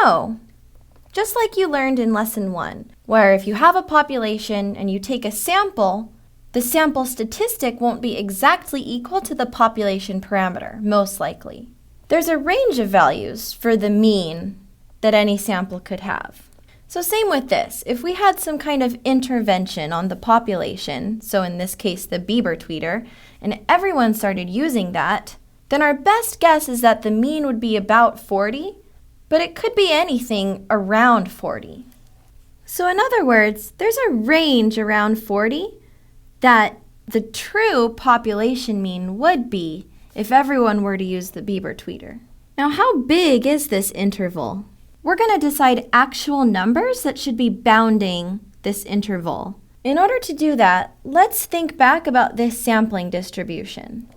No. Just like you learned in Lesson 1, where if you have a population and you take a sample, the sample statistic won't be exactly equal to the population parameter, most likely. There's a range of values for the mean that any sample could have. So same with this. If we had some kind of intervention on the population, so in this case the Bieber tweeter, and everyone started using that, then our best guess is that the mean would be about 40, but it could be anything around 40. So in other words, there's a range around 40 that the true population mean would be if everyone were to use the Bieber tweeter. Now, how big is this interval? We're going to decide actual numbers that should be bounding this interval. In order to do that, let's think back about this sampling distribution.